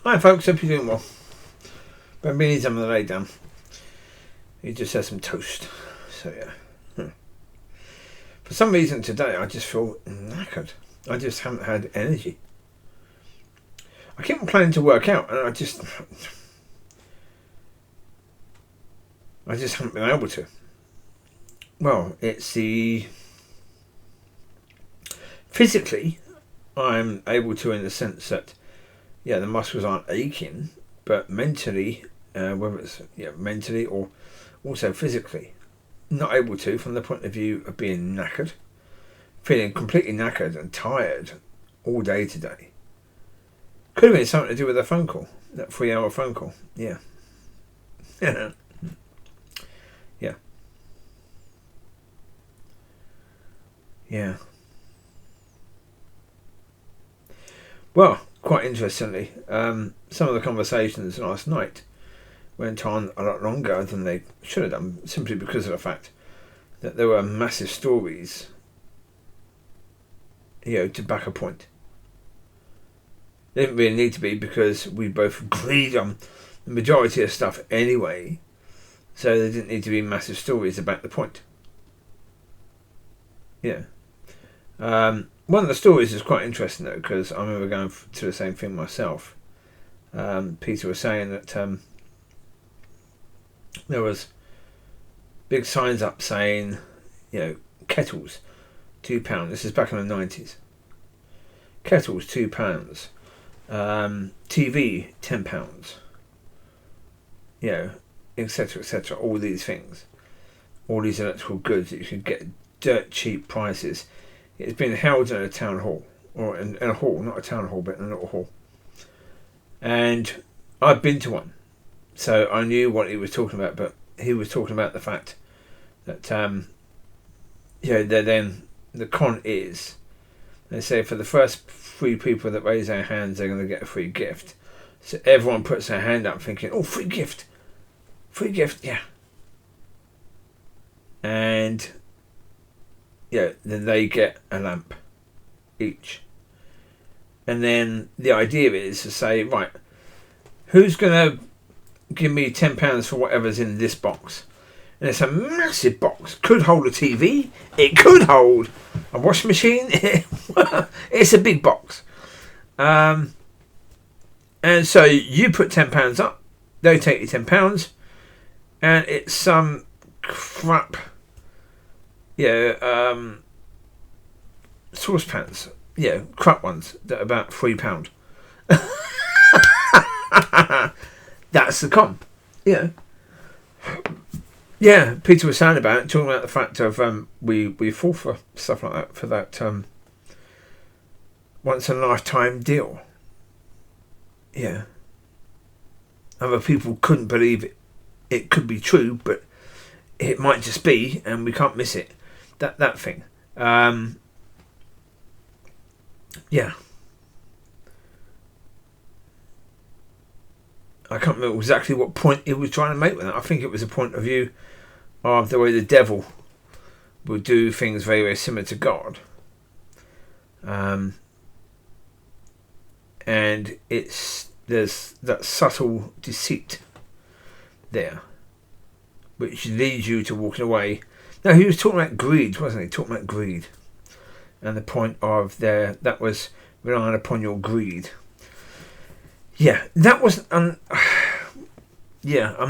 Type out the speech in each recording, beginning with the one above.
Hi folks, hope you're doing well. Been meaning to lay down. He just had some toast. So yeah. For some reason today I just feel knackered. I just haven't had energy. I keep on planning to work out and I just haven't been able to. Well, it's the physically I'm able to, in the sense that the muscles aren't aching, but mentally, whether it's mentally or also physically, not able to, from the point of view of being knackered, feeling completely knackered and tired all day today. Could have been something to do with a phone call, that 3-hour phone call. Yeah. Yeah. Yeah. Well, quite interestingly, some of the conversations last night went on a lot longer than they should have done, simply because of the fact that there were massive stories, to back a point. They didn't really need to be, because we both agreed on the majority of stuff anyway, so there didn't need to be massive stories to back the point. Yeah. One of the stories is quite interesting though, because I remember going to the same thing myself. Peter was saying that there was big signs up saying, kettles, £2. This is back in the 90s. Kettles, £2. TV, £10. Etc., etc. All these things, all these electrical goods that you can get dirt cheap prices. It's been held in a town hall, or in a hall, not a town hall, but in a little hall. And I've been to one, so I knew what he was talking about. But he was talking about the fact that, then the con is, they say for the first 3 people that raise their hands, they're going to get a free gift. So everyone puts their hand up, thinking, "Oh, free gift, yeah." And then they get a lamp each. And then the idea is to say, right, who's going to give me £10 for whatever's in this box? And it's a massive box. Could hold a TV. It could hold a washing machine. It's a big box. And so you put £10 up. They take you £10. And it's some crap saucepans, crap ones that are about £3. That's the con. Peter was saying about it, talking about the fact of we fall for stuff like that, for that once in a lifetime deal. Other people couldn't believe it could be true, but it might just be, and we can't miss it. That thing. I can't remember exactly what point it was trying to make with it. I think it was a point of view of the way the devil will do things very, very similar to God. And there's that subtle deceit there, which leads you to walking away. Now, he was talking about greed, wasn't he? Talking about greed. And the point of that was relying upon your greed. That wasn't... I'm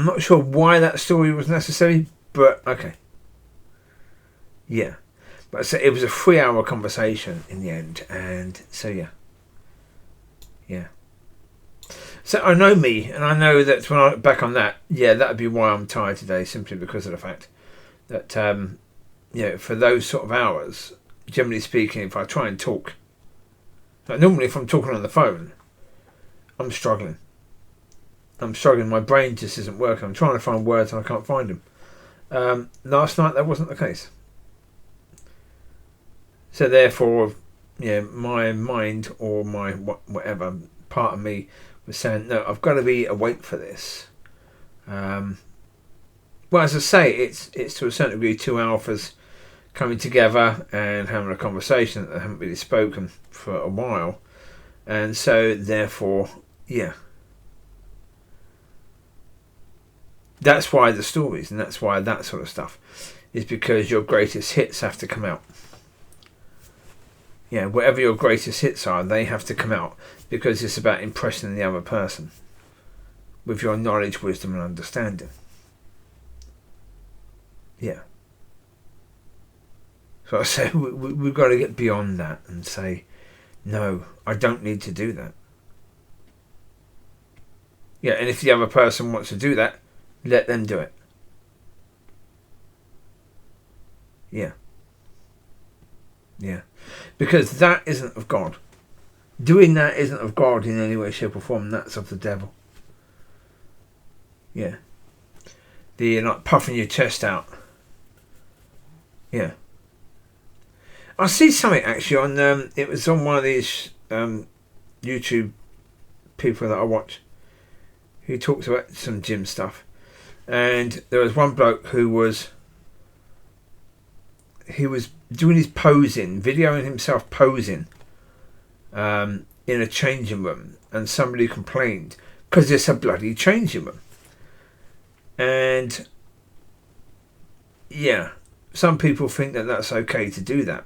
not sure why that story was necessary, but okay. But so it was a 3-hour conversation in the end, and so So I know me, and I know that when I look back on that, that would be why I'm tired today, simply because of the fact that, for those sort of hours, generally speaking, if I try and talk, like normally if I'm talking on the phone, I'm struggling. My brain just isn't working. I'm trying to find words and I can't find them. Last night that wasn't the case. So therefore, my mind or my whatever part of me was saying, no, I've got to be awake for this. Well, as I say, it's to a certain degree 2 alphas coming together and having a conversation that they haven't really spoken for a while, and so therefore, That's why the stories, and that's why that sort of stuff is, because your greatest hits have to come out. Yeah, whatever your greatest hits are, they have to come out, because it's about impressing the other person with your knowledge, wisdom and understanding. Yeah. So I say we've got to get beyond that and say, no, I don't need to do that. Yeah, and if the other person wants to do that, let them do it. Yeah. Yeah. Because that isn't of God. Doing that isn't of God in any way, shape or form. That's of the devil. Yeah. The like puffing your chest out. Yeah. I see something actually on it was on one of these YouTube people that I watch who talks about some gym stuff, and there was one bloke who was doing his posing, videoing himself posing in a changing room, and somebody complained because it's a bloody changing room. And yeah, some people think that that's okay to do that,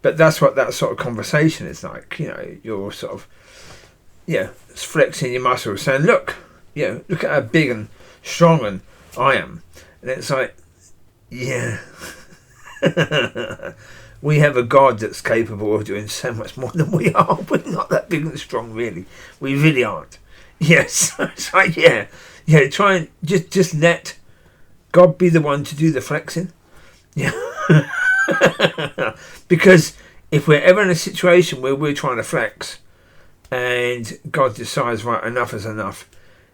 but that's what that sort of conversation is like. You know, you're sort of flexing your muscles, saying, "Look, look at how big and strong and I am," and it's like, yeah. We have a God that's capable of doing so much more than we are. We're not that big and strong, really. We really aren't. Yes, it's like, try and just let God be the one to do the flexing. Yeah. Because if we're ever in a situation where we're trying to flex and God decides, right, enough is enough,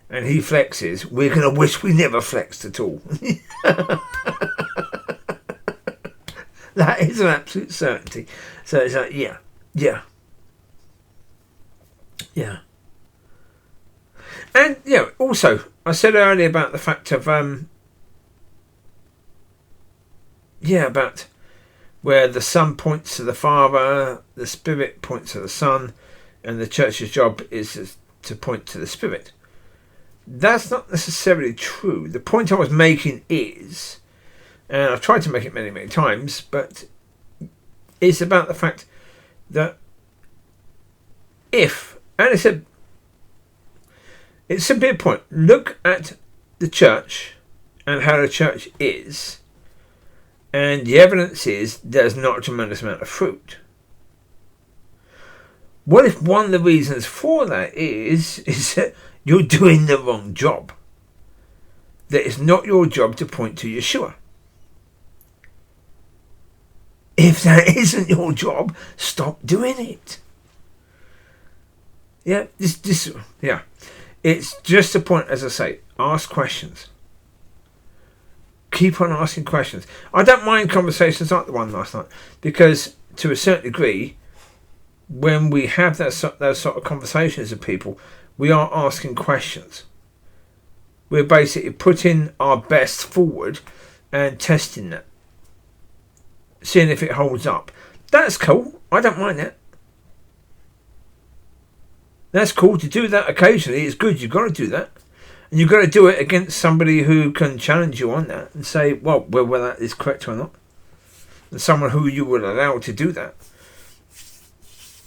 and he flexes, we're going to wish we never flexed at all. That is an absolute certainty. So it's like, yeah. And, also, I said earlier about the fact of, about where the Son points to the Father, the Spirit points to the Son, and the church's job is to point to the Spirit. That's not necessarily true. The point I was making is, and I've tried to make it many, many times, but it's about the fact that it's simply a point. Look at the church and how the church is, and the evidence is there's not a tremendous amount of fruit. What if one of the reasons for that is that you're doing the wrong job? That it's not your job to point to Yeshua. If that isn't your job, stop doing it. Yeah, it's just a point, as I say, ask questions. Keep on asking questions. I don't mind conversations like the one last night, because to a certain degree, when we have those sort of conversations with people, we are asking questions. We're basically putting our best forward and testing that. Seeing if it holds up. That's cool. I don't mind that. That's cool to do that occasionally. It's good. You've got to do that. And you've got to do it against somebody who can challenge you on that and say, well, whether that is correct or not. And someone who you would allow to do that.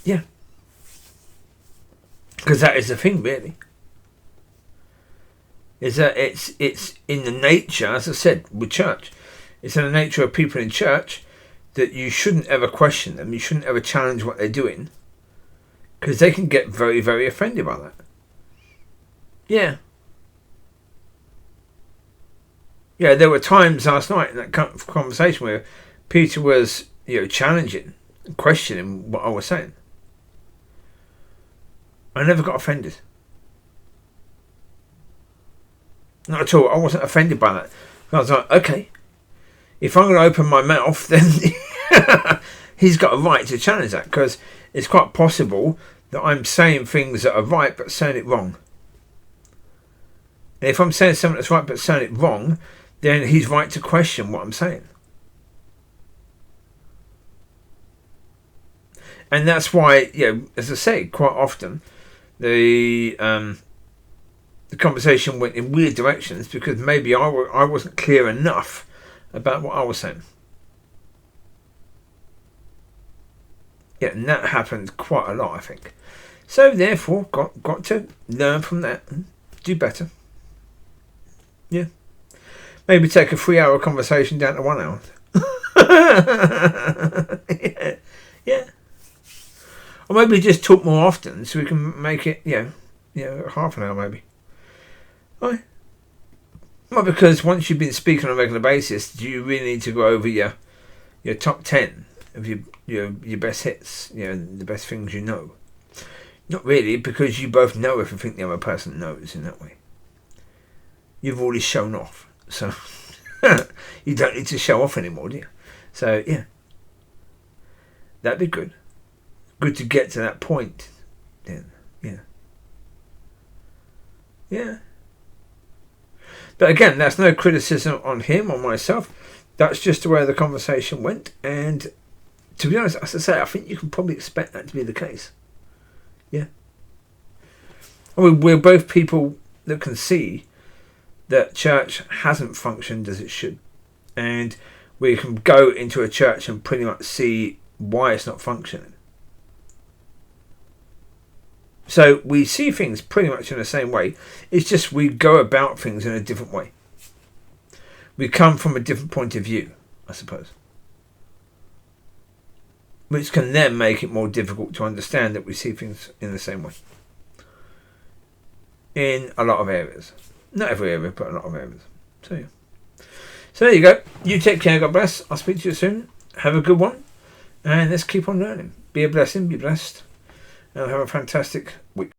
Yeah. Because that is the thing, really. Is that it's in the nature, as I said, with church. It's in the nature of people in church that you shouldn't ever question them. You shouldn't ever challenge what they're doing, because they can get very, very offended by that. Yeah. Yeah, there were times last night in that conversation where Peter was, challenging, questioning what I was saying. I never got offended. Not at all. I wasn't offended by that. I was like, okay, if I'm going to open my mouth, then he's got a right to challenge that, because it's quite possible that I'm saying things that are right but saying it wrong. And if I'm saying something that's right but saying it wrong, then he's right to question what I'm saying. And that's why, as I say, quite often, the the conversation went in weird directions because maybe I wasn't clear enough about what I was saying. Yeah, and that happened quite a lot, I think. So therefore, got to learn from that and do better. Yeah. Maybe take a 3-hour conversation down to 1 hour. Yeah. Or maybe just talk more often so we can make it, half an hour maybe. Right. Well, because once you've been speaking on a regular basis, do you really need to go over your top 10 of your best hits, the best things you know? Not really, because you both know everything the other person knows in that way. You've already shown off, so you don't need to show off anymore, do you? So, yeah. That'd be good. Good to get to that point then, yeah. Yeah. But again, that's no criticism on him or myself. That's just the way the conversation went. And to be honest, as I say, I think you can probably expect that to be the case. Yeah. I mean, we're both people that can see that church hasn't functioned as it should. And we can go into a church and pretty much see why it's not functioning. So we see things pretty much in the same way. It's just we go about things in a different way. We come from a different point of view, I suppose. Which can then make it more difficult to understand that we see things in the same way. In a lot of areas. Not every area, but a lot of areas. So yeah. So there you go. You take care, God bless. I'll speak to you soon. Have a good one. And let's keep on learning. Be a blessing, be blessed. And have a fantastic week.